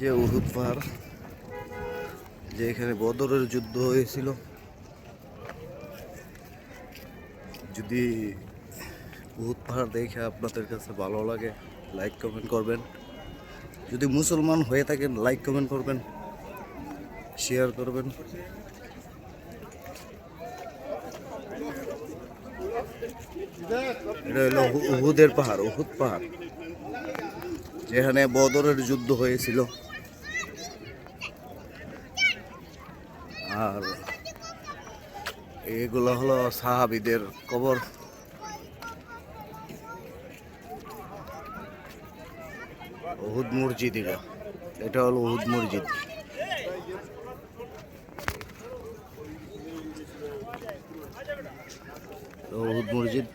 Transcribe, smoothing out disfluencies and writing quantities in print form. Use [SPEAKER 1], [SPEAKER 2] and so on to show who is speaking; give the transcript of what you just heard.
[SPEAKER 1] যে উহুদ পাহাড়, যে এখানে বদরের যুদ্ধ হয়েছিল। যদি উহুদ পাহাড় দেখে আপনাদের কাছে ভালো লাগে, লাইক কমেন্ট করবেন। যদি মুসলমান হয়ে থাকেন, লাইক কমেন্ট করবেন, শেয়ার করবেন। এটা হলো উহুদের পাহাড়, উহুদ পাহাড়, যেখানে বদরের যুদ্ধ হয়েছিল। আর এগুলো হলো সাহাবীদের কবর। উহুদ মসজিদ, এটা হলো উহুদ মসজিদ। উহুদ মসজিদ।